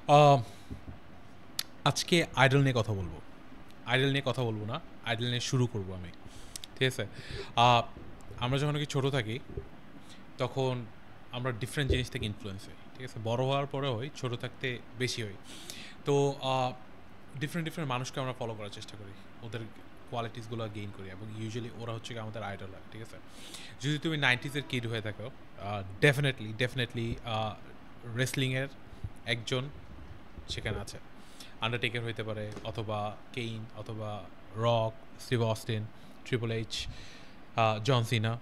আহ, আজকে আইডল নিয়ে কথা বলবো। আইডল নিয়ে কথা বলবো না, আইডল নিয়ে শুরু করব আমি। ঠিক আছে? আহ, আমরা যখন কি ছোট থাকি তখন আমরা ডিফারেন্ট জিনিস থেকে ইনফ্লুয়েন্স হই। ঠিক আছে? বড় হওয়ার পরে হই, ছোট থাকতে বেশি হই। তো ডিফারেন্ট ডিফারেন্ট মানুষকে আমরা ফলো করার চেষ্টা করি, ওদের কোয়ালিটিসগুলো গেইন করি, এবং ইউজুয়ালি ওরা হচ্ছে কি আমাদের আইডল হয়। ঠিক আছে? যদি তুমি 90s-এর কিড হয়ে থাকো, ডেফিনেটলি ডেফিনেটলি রেসলিংয়ের একজন সেখানে আছে। আন্ডারটেকার হইতে পারে, অথবা কেইন, অথবা Rock, Steve Austin, triple H, John Cena.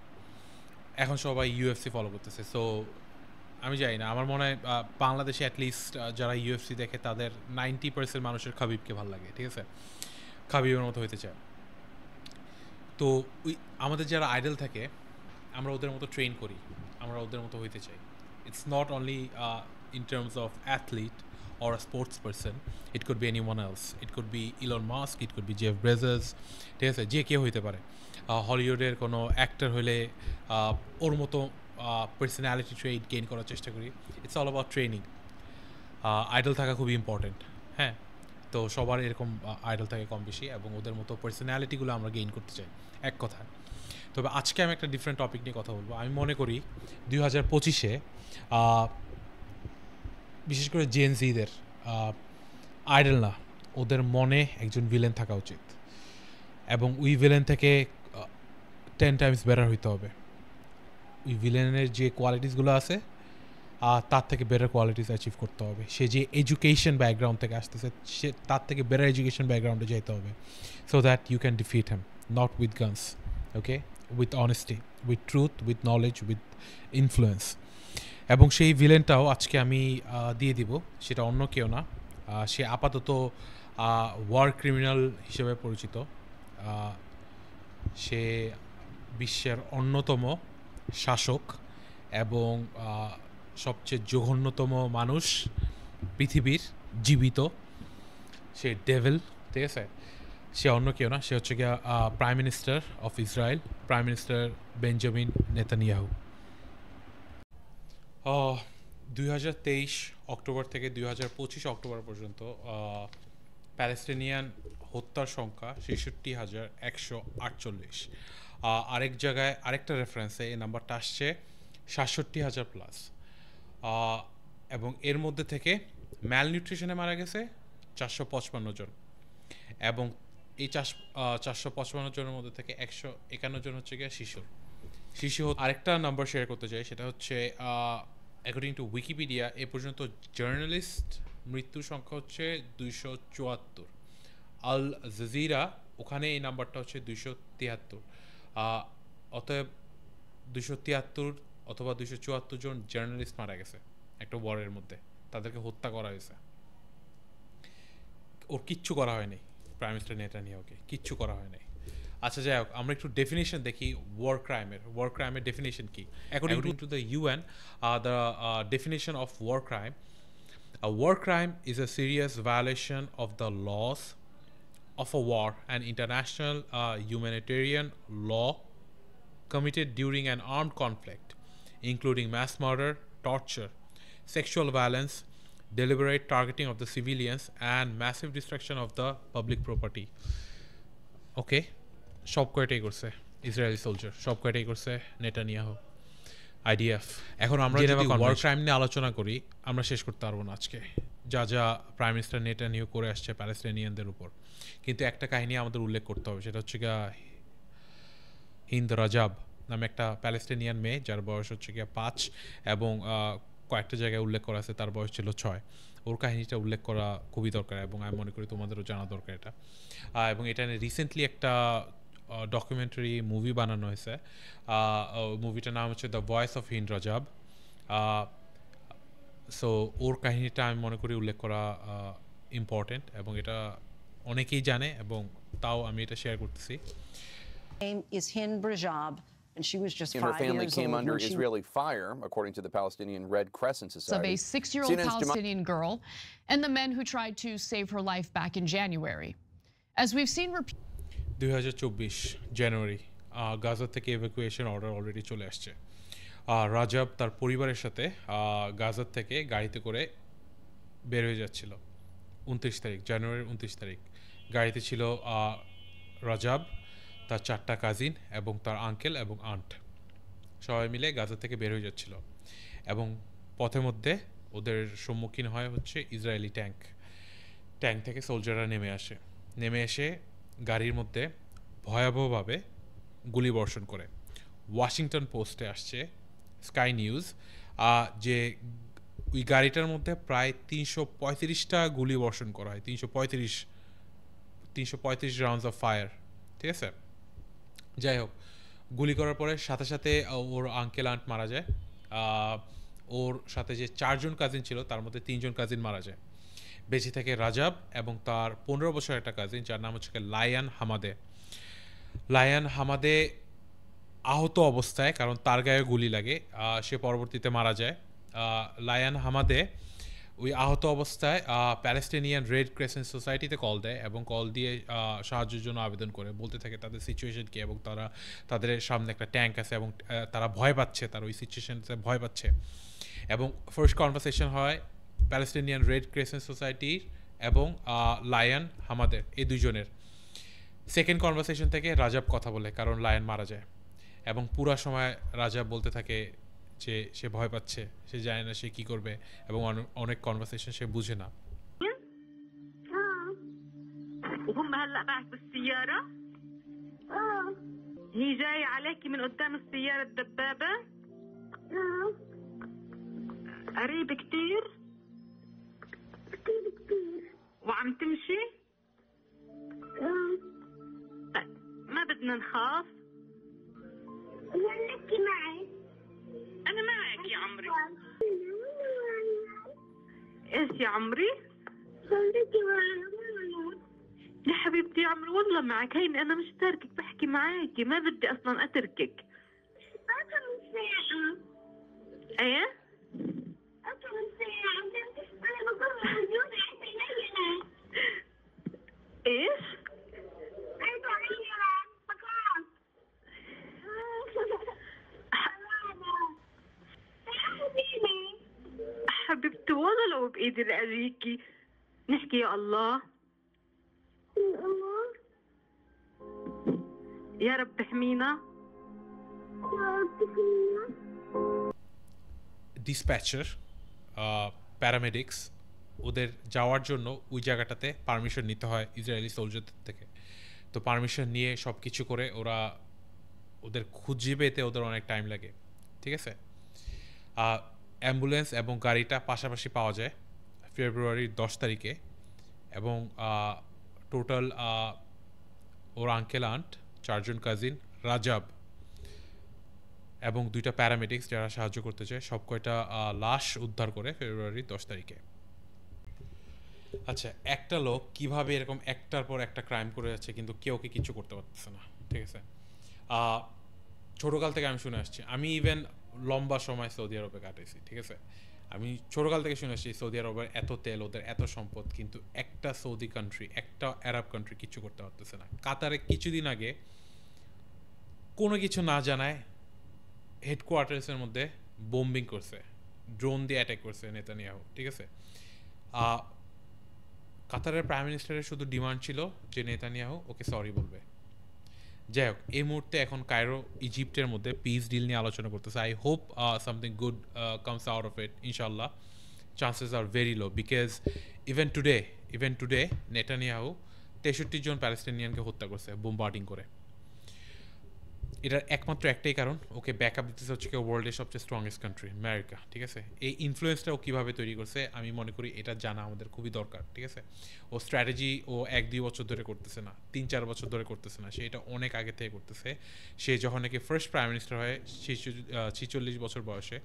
এখন সবাই ইউএফসি ফলো করতেছে। সো আমি জানি না, আমার মনে হয় বাংলাদেশে অ্যাটলিস্ট যারা ইউএফসি দেখে তাদের 90% মানুষের খাবিবকে ভালো লাগে। ঠিক আছে? খাবিবের মতো হইতে চায়। তো ওই আমাদের যারা আইডল থাকে, আমরা ওদের মতো ট্রেন করি, আমরা ওদের মতো হইতে চাই। It's not only in terms of athlete or a sports person, it could be anyone else. It could be Elon Musk, it could be Jeff Bezos. ঠিক আছে? যে কেউ হইতে পারে। হলিউডের কোনো অ্যাক্টর হলে ওর মতো পার্সোনালিটি ট্রেড গেইন করার চেষ্টা করি। It's all about training. Idol থাকা খুবই ইম্পর্টেন্ট। হ্যাঁ, তো সবার এরকম আইডল থাকে কম বেশি, এবং ওদের মতো পার্সোনালিটিগুলো আমরা গেইন করতে চাই, এক কথায়। তবে আজকে আমি একটা ডিফারেন্ট টপিক নিয়ে কথা বলবো। আমি মনে করি 2025-এ বিশেষ করে জেনজিদের আইডল না, ওদের মনে একজন ভিলেন থাকা উচিত, এবং ওই ভিলেন থেকে 10 টাইমস বেটার হইতে হবে। ওই ভিলেনের যে কোয়ালিটিসগুলো আছে তার থেকে বেটার কোয়ালিটিস অ্যাচিভ করতে হবে। সে যে এডুকেশন ব্যাকগ্রাউন্ড থেকে আসতেছে, সে তার থেকে বেটার এডুকেশন ব্যাকগ্রাউন্ডে যেতে হবে, so that you can defeat him, not with guns, okay, with honesty, with truth, with knowledge, with influence. এবং সেই ভিলেনটাও আজকে আমি দিয়ে দিব। সেটা অন্য কেউ না, সে আপাতত ওয়ার ক্রিমিনাল হিসেবে পরিচিত। সে বিশ্বের অন্যতম শাসক এবং সবচেয়ে জঘন্যতম মানুষ পৃথিবীর জীবিত। সে ডেভিল। ঠিক আছে? সে অন্য কেউ না, সে হচ্ছে গিয়া prime minister of Israel, prime minister Benjamin Netanyahu. 2023 October থেকে 2025 অক্টোবর পর্যন্ত প্যালেস্টিনিয়ান হত্যার সংখ্যা 66,148। আরেক জায়গায় আরেকটা রেফারেন্সে এই নাম্বারটা আসছে 67,000 প্লাস। এবং এর মধ্যে থেকে ম্যালনিউট্রিশনে মারা গেছে 455 জন, এবং এই 455 জনের মধ্যে থেকে 151 জন হচ্ছে গিয়ে শিশু। আরেকটা নাম্বার শেয়ার করতে চাই, সেটা হচ্ছে অ্যাকর্ডিং টু উইকিপিডিয়া এ পর্যন্ত জার্নালিস্ট মৃত্যুর সংখ্যা হচ্ছে 274। আল জাজিরা, ওখানে এই নাম্বারটা হচ্ছে 273। অতএব 273 অথবা 274 জন জার্নালিস্ট মারা গেছে একটা ওয়ারের মধ্যে, তাদেরকে হত্যা করা হয়েছে। ওর কিচ্ছু করা হয়নি, প্রাইম মিনিস্টার নেতানিয়াহুকে কিচ্ছু করা হয়নি। আচ্ছা, যাই হোক, আমরা একটু ডেফিনেশন দেখি ওয়ার ক্রাইমের ডেফিনেশন কি। According to the UN, the definition of war crime: a war crime is a serious violation of the laws of a war and international humanitarian law committed during an armed conflict, including mass murder, torture, sexual violence, deliberate targeting of the civilians, and massive destruction of the public property. ওকে, সব কয়টাই করছে Israeli soldier, সব কয়টাই করছে Netanyahu, IDF. এখন আমরা যদি war crime নিয়ে আলোচনা করি, আমরা শেষ করতে পারবো না আজকে, যা যা প্রাইম মিনিস্টার নেতানিয়াহু করে আসছে প্যালেস্টাইনিয়ানদের উপর। কিন্তু একটা কাহিনী আমাদের উল্লেখ করতে হবে, সেটা হচ্ছে গিয়া হিন্দ রাজাব নামে একটা প্যালেস্টাইনিয়ান মেয়ে, যার বয়স হচ্ছে গিয়া 5, এবং কয়েকটা জায়গায় উল্লেখ করা আছে তার বয়স ছিল 6। ওর কাহিনীটা উল্লেখ করা খুবই দরকার, এবং আমি মনে করি তোমাদেরও জানা দরকার এটা। এবং এটা নিয়ে রিসেন্টলি একটা ডকুমেন্টারি মুভি বানানো হয়েছে। মুভিটার নাম হচ্ছে The Voice of Hind Rajab. So ওর কাহিনীটা আমি মনে করি উল্লেখ করা ইম্পর্টেন্ট, এবং এটা অনেকেই জানে, এবং তাও আমি এটা শেয়ার করতেছি। Name is Hind Rajab, and she was just 5 years old. Her family came under Israeli fire, according to the Palestinian Red Crescent Society. Of a 6-year-old Palestinian girl and the men who tried to save her life back in January. As we've seen 2024 জানুয়ারি গাজা থেকে evacuation order already চলে আসছে। রাজাব তার পরিবারের সাথে গাজা থেকে গাড়িতে করে বের হয়ে যাচ্ছিল 29 তারিখ, জানুয়ারির 29 তারিখ। গাড়িতে ছিল রাজাব, তার 4টা কাজিন এবং তার আঙ্কেল এবং আন্ট, সবাই মিলে গাজা থেকে বের হয়ে যাচ্ছিল। এবং পথের মধ্যে ওদের সম্মুখীন হয় হচ্ছে ইসরায়েলি ট্যাঙ্ক থেকে সোলজাররা নেমে এসে গাড়ির মধ্যে ভয়াবহভাবে গুলি বর্ষণ করে। ওয়াশিংটন পোস্টে আসছে, স্কাই নিউজ, যে ওই গাড়িটার মধ্যে প্রায় 335টা গুলি বর্ষণ করা হয়, 335 রাউন্ডস অফ ফায়ার। ঠিক আছে, যাই হোক, গুলি করার পরে সাথে সাথে ওর আঙ্কেল আন্ট মারা যায়। ওর সাথে যে 4জন কাজিন ছিল তার মধ্যে 3জন কাজিন মারা যায়। বেঁচে থাকে রাজাব এবং তার 15 বছরের একটা কাজিন যার নাম হচ্ছে লায়ান হামাদে আহত অবস্থায়, কারণ তার গায়ে গুলি লাগে, সে পরবর্তীতে মারা যায়। লায়ান হামাদে ওই আহত অবস্থায় প্যালেস্টিনিয়ান রেড ক্রেসেন্ট সোসাইটিতে কল দেয় এবং কল দিয়ে সাহায্যের জন্য আবেদন করে, বলতে থাকে তাদের সিচুয়েশন কী এবং তাদের সামনে একটা ট্যাঙ্ক আছে এবং তারা ভয় পাচ্ছে, তারা ওই সিচুয়েশনতে ভয় পাচ্ছে। এবং ফার্স্ট কনভারসেশন হয় প্যালেস্টিনিয়ান রেড ক্রেসেন্ট সোসাইটির এবং লায়ান হামাদের, এই দুজনের। সেকেন্ড কনভারসেশন থেকে রাজাব কথা বলে, কারণ লায়ান মারা যায়, এবং পুরা সময় রাজাব বলতে থাকে যে সে ভয় পাচ্ছে, সে জানে না সে কি করবে, এবং অনেক কনভারসেশন সে বুঝে না। وهم هلا معك بالسيارة؟ هي جاية عليكي من قدام السيارة الدبابة؟ قريب كتير؟ كتير. وعم تمشي؟ طيب ما بدنا نخاف. انت معي. أنا معك يا عمري. إيش يا عمري؟ يا حبيبتي يا عمري والله معك، هيني أنا مش تاركك، بحكي معاكي، ما بدي أصلا أتركك. أكم ساعة. إيه؟ أكم ساعة. أنا بكون موجودة حتى ليلة. إيش؟ حتى ليلة. بخاف. حبيبتي والله لو بإيدي لأجيكي. نحكي يا الله. الله. يا رب تحمينا. يا رب تحمينا. ডিসপ্যাচার, প্যারামেডিক্স, ওদের যাওয়ার জন্য ওই জায়গাটাতে পারমিশন নিতে হয় ইসরায়েলি সোলজারদের থেকে। তো পারমিশন নিয়ে সব কিছু করে ওদের খুঁজে পেতে ওদের অনেক টাইম লাগে। ঠিক আছে, অ্যাম্বুলেন্স এবং গাড়িটা পাশাপাশি পাওয়া যায় ফেব্রুয়ারির 10 তারিখে, এবং টোটাল ওর আঙ্কেল আন্ট, 4জন কাজিন, রাজাব এবং 2টা প্যারামেডিক্স যারা সাহায্য করতে চায়, সব কয়টা লাশ উদ্ধার করে ফেব্রুয়ারির 10 তারিখে। আচ্ছা, একটা লোক কিভাবে এরকম একটার পর একটা ক্রাইম করে যাচ্ছে কিন্তু কেউ কিছু করতে পারতেছে না। ঠিক আছে, ছোটোকাল থেকে আমি শুনে আসছি, আমি ইভেন লম্বা সময় সৌদি আরবে কাটাইছি। ঠিক আছে, আমি ছোটোকাল থেকে শুনে আসছি সৌদি আরবের এত তেল, ওদের এত সম্পদ, কিন্তু একটা সৌদি কান্ট্রি, একটা আরব কান্ট্রি কিছু করতে পারতেছে না। কাতারে কিছুদিন আগে কোনো কিছু না জানায় হেডকোয়ার্টার্সের মধ্যে বোম্বিং করছে, ড্রোন দিয়ে অ্যাটাক করছে নেতানিয়াহু। ঠিক আছে, কাতারের প্রাইম মিনিস্টারের শুধু ডিমান্ড ছিল যে নেতানিয়াহু ওকে সরি বলবে। যাই হোক, এই মুহূর্তে এখন কায়রো ইজিপ্টের মধ্যে পিস ডিল নিয়ে আলোচনা করতেছে। I hope something good comes out of it, ইনশাল্লাহ। Chances are very low, because even today Netanyahu 63 জন প্যালেস্টিনিয়ানকে হত্যা করছে বোমবার্ডিং করে। এটার একমাত্র একটাই কারণ, ওকে ব্যাকআপ দিতেছে হচ্ছে কি ওয়ার্ল্ডের সবচেয়ে স্ট্রংগেস্ট কান্ট্রি আমেরিকা। ঠিক আছে, এই ইনফ্লুয়েন্সটা ও কীভাবে তৈরি করছে আমি মনে করি এটা জানা আমাদের খুবই দরকার। ঠিক আছে, ও স্ট্র্যাটেজি ও 1-2 বছর ধরে করতেছে না, 3-4 বছর ধরে করতেছে না, সে এটা অনেক আগে থেকে করতেছে। সে যখন নাকি ফার্স্ট প্রাইম মিনিস্টার হয় 46 বছর বয়সে,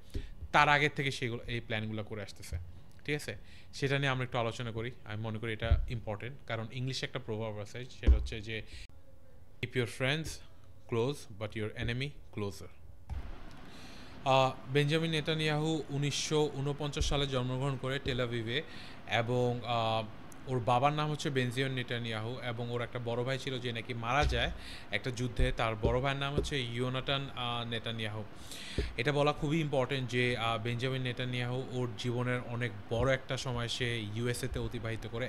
তার আগের থেকে সেগুলো এই প্ল্যানগুলো করে আসতেছে। ঠিক আছে, সেটা নিয়ে আমরা একটু আলোচনা করি। আমি মনে করি এটা ইম্পর্টেন্ট, কারণ ইংলিশে একটা প্রভাব আছে, সেটা হচ্ছে যে keep your friends close but your enemy closer. Benjamin Netanyahu 1949 সালে জন্মগ্রহণ করে টেল আভিভে, এবং ওর বাবার নাম হচ্ছে বেঞ্জিয়ন নেতানিয়াহু এবং ওর একটা বড় ভাই ছিল যে নাকি মারা যায় একটা যুদ্ধে। তার বড় ভাইয়ের নাম হচ্ছে ইয়োনাটান নেতানিয়াহু। এটা বলা খুবই ইম্পর্টেন্ট যে বেঞ্জামিন নেতানিয়াহু ওর জীবনের অনেক বড় একটা সময় সে ইউএসএতে অতিবাহিত করে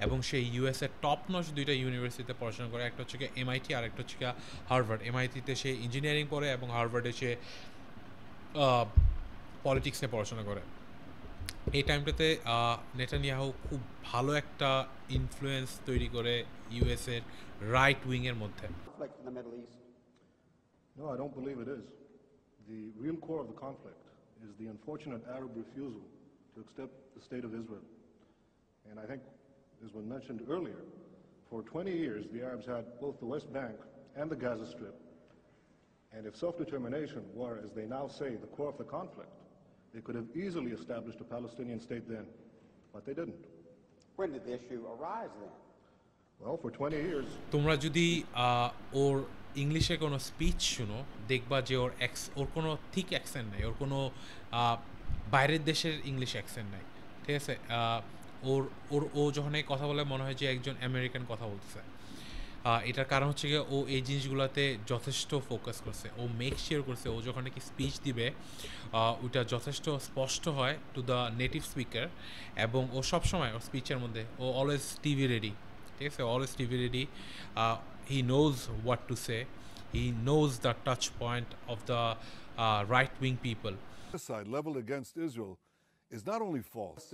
এবং সে ইউএসএর টপ নচ দুইটা ইউনিভার্সিটিতে পড়াশোনা করে। একটা হচ্ছে গিয়ে এমআইটি আর একটা হচ্ছে গিয়ে হার্ভার্ড। এমআইটিতে সে ইঞ্জিনিয়ারিং পড়ে এবং হার্ভার্ডে সে পলিটিক্সে পড়াশোনা করে। এই টাইমটাতে নেতানিয়াহু খুব ভালো একটা ইনফ্লুয়েন্স তৈরি করে ইউএসএর রাইট উইংয়ের মধ্যে। conflict in the Middle East? No, I don't believe it is. The real core of the conflict is the unfortunate Arab refusal to accept the state of Israel. And I think, as was mentioned earlier, for 20 years the Arabs had both the West Bank and the Gaza Strip. And if self-determination were, as they now say, the core of the conflict, they could have easily established a Palestinian state then, but they didn't. When did the issue arise then? Well, for 20 years. তোমরা যদি ওর ইংলিশে কোনো speech শুনো দেখবা যে ওর কোনো thick accent নাই, ওর কোনো বাইরের দেশের ইংলিশ অ্যাকসেন্ট নাই, ঠিক আছে। ও যখন এই কথা বলে মনে হয় যে একজন আমেরিকান কথা বলতেছে। এটার কারণ হচ্ছে গিয়ে ও এই জিনিসগুলোতে যথেষ্ট ফোকাস করছে, ও মেক শিওর করছে ও যখন নাকি স্পিচ দিবে ওইটা যথেষ্ট স্পষ্ট হয় টু দ্য নেটিভ স্পিকার। এবং ও সবসময় ওর স্পিচের মধ্যে ও অলওয়েজ টিভি রেডি, ঠিক আছে, always TV ready. He knows what to say, he knows the touch point of the right wing people. Genocide leveled against Israel is not only false,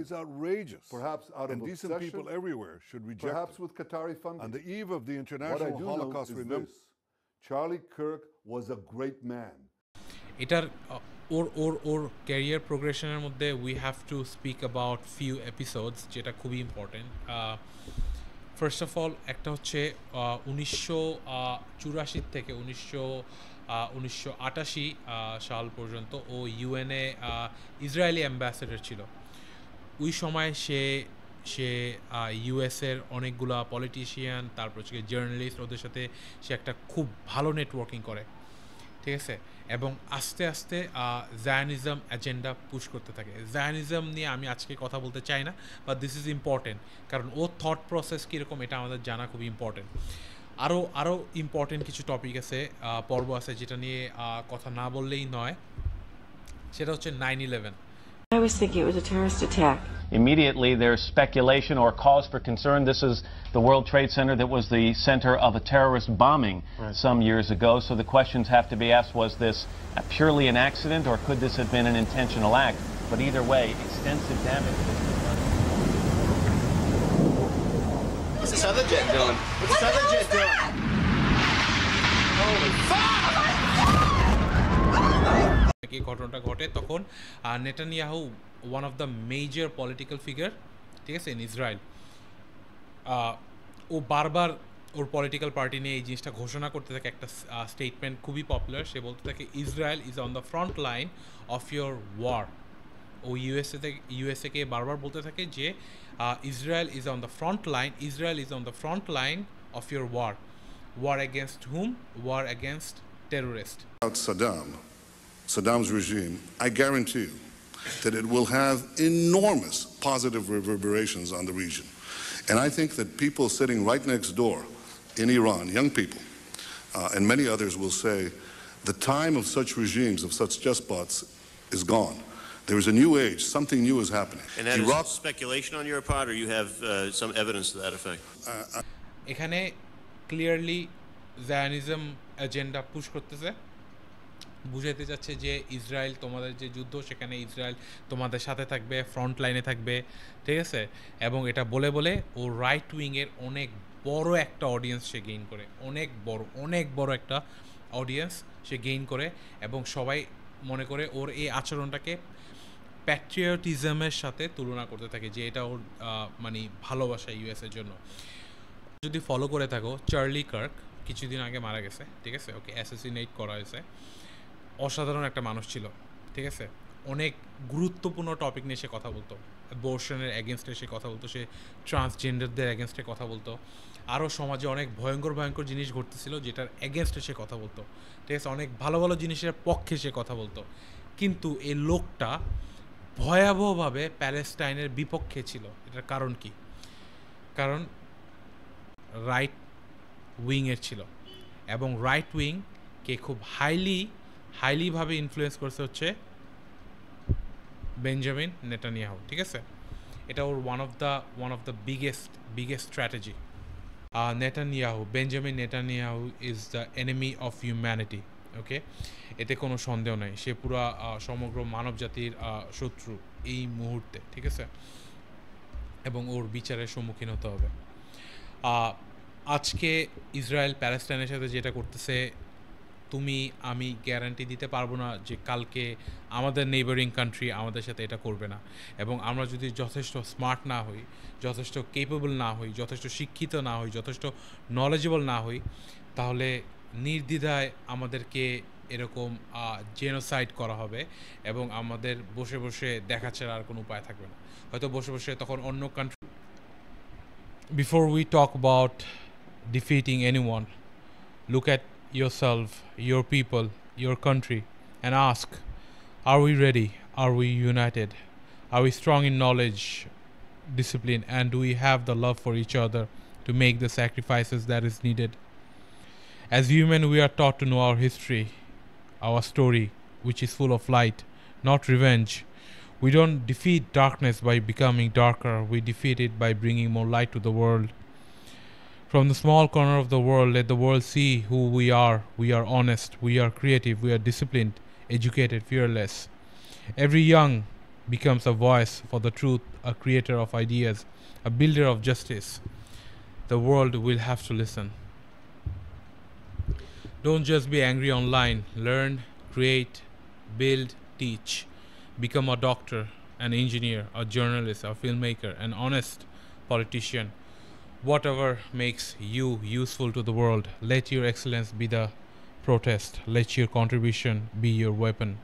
it's outrageous. Perhaps out of and decent obsession, people everywhere should reject perhaps it. with Qatari funding. On the eve of the What I International do Holocaust know is Remembrance. this: Charlie Kirk was a great man. এটার ওর career প্রোগ্রেশনের মধ্যে we have to speak about few episodes যেটা খুবই important. First of all একটা হচ্ছে 1984 থেকে 1988 সাল পর্যন্ত ও ইউএনএ Israeli ambassador ছিল। ওই সময় সে ইউএসের অনেকগুলা পলিটিশিয়ান, তারপর হচ্ছে জার্নালিস্ট, ওদের সাথে সে একটা খুব ভালো নেটওয়ার্কিং করে, ঠিক আছে। এবং আস্তে আস্তে জায়নিজম এজেন্ডা পুশ করতে থাকে। জায়নিজম নিয়ে আমি আজকে কথা বলতে চাই না, বাট দিস ইজ ইম্পর্টেন্ট, কারণ ও থট প্রসেস কীরকম এটা আমাদের জানা খুব ইম্পর্টেন্ট। আরও ইম্পর্টেন্ট কিছু টপিক আছে, পর্ব আছে যেটা নিয়ে কথা না বললেই নয়, সেটা হচ্ছে 9/11। I was thinking it was a terrorist attack. Immediately, there's speculation or cause for concern. This is the World Trade Center that was the center of a terrorist bombing some years ago. So the questions have to be asked, was this purely an accident or could this have been an intentional act? But either way, extensive damage has been done. What's this other jet doing? What's this other jet doing? Holy fuck! এই ঘটনাটা ঘটে তখন Netanyahu one of the major political figure, ঠিক আছে, in Israel. ও বারবার ওর political party নিয়ে এই জিনিসটা ঘোষণা করতে থাকে, একটা স্টেটমেন্ট খুবই পপুলার। সে বলতে থাকে Israel is on the front line of your war. ও ইউএসএকে বারবার বলতে থাকে যে Israel is on the front line, Israel is on the front line of your war. War against hmm? War against terrorist. Saddam's regime, I guarantee you that it will have enormous positive reverberations on the region. And I think that people sitting right next door in Iran, young people, and many others will say, the time of such regimes, of such despots, is gone. There is a new age, something new is happening. And that is speculation on your part, or you have some evidence to that effect? এখানে clearly Zionism agenda push করতেছে, বুঝাইতে যাচ্ছে যে Israel তোমাদের যে যুদ্ধ সেখানে Israel তোমাদের সাথে থাকবে, ফ্রন্ট লাইনে থাকবে, ঠিক আছে। এবং এটা বলে বলে ও রাইট উইংয়ের অনেক বড় একটা অডিয়েন্স সে গেইন করে, অনেক বড় একটা অডিয়েন্স সে গেইন করে। এবং সবাই মনে করে ওর এই আচরণটাকে প্যাট্রিয়টিজমের সাথে তুলনা করতে থাকে, যে এটা ওর মানে ভালোবাসা ইউএসের জন্য। যদি ফলো করে থাকো, চার্লি কার্ক কিছুদিন আগে মারা গেছে, ঠিক আছে, ওকে অ্যাসাসিনেট করা হয়েছে। অসাধারণ একটা মানুষ ছিল, ঠিক আছে। অনেক গুরুত্বপূর্ণ টপিক নিয়ে সে কথা বলতো, অ্যাবর্শনের এগেনস্টে সে কথা বলতো, সে ট্রান্সজেন্ডারদের এগেনস্টে কথা বলতো, আরও সমাজে অনেক ভয়ঙ্কর জিনিস ঘটতেছিল যেটার এগেনস্টে সে কথা বলতো, ঠিক আছে। অনেক ভালো জিনিসের পক্ষে সে কথা বলতো। কিন্তু এই লোকটা ভয়াবহভাবে প্যালেস্টাইনের বিপক্ষে ছিল। এটার কারণ কি? কারণ রাইট উইংয়ের ছিল, এবং রাইট উইংকে খুব হাইলিভাবে ইনফ্লুয়েন্স করছে হচ্ছে বেঞ্জামিন নেতানিয়াহু। ঠিক আছে, এটা ওর one of the biggest strategy. Benjamin Netanyahu is the enemy of humanity. Okay, এতে কোনো সন্দেহ নাই, সে পুরা সমগ্র মানব জাতির শত্রু এই মুহূর্তে। ঠিক আছে, এবং ওর বিচারের সম্মুখীন হতে হবে। আজকে ইসরায়েল প্যালেস্টাইনের সাথে যেটা করতেছে, আমি গ্যারান্টি দিতে পারবো না যে কালকে আমাদের নেইবারিং কান্ট্রি আমাদের সাথে এটা করবে না। এবং আমরা যদি যথেষ্ট স্মার্ট না হই, যথেষ্ট কেপেবল না হই, যথেষ্ট শিক্ষিত না হই, যথেষ্ট নলেজেবল না হই, তাহলে নির্দ্বিধায় আমাদেরকে এরকম জেনোসাইড করা হবে, এবং আমাদের বসে বসে দেখা ছাড়া আর কোনো উপায় থাকবে না। হয়তো বসে বসে তখন অন্য country. Before we talk about defeating anyone, look at yourself, your people, your country, and ask, are we ready? Are we united? Are we strong in knowledge, discipline, and do we have the love for each other to make the sacrifices that is needed? As human, we are taught to know our history, our story, which is full of light, not revenge. We don't defeat darkness by becoming darker. We defeat it by bringing more light to the world. From the small corner of the world, let the world see who we are. We are honest, we are creative, we are disciplined, educated, fearless. Every young becomes a voice for the truth, a creator of ideas, a builder of justice. The world will have to listen. Don't just be angry online. Learn, create, build, teach. Become a doctor, an engineer, a journalist, a filmmaker, an honest politician. Whatever makes you useful to the world, let your excellence be the protest. Let your contribution be your weapon.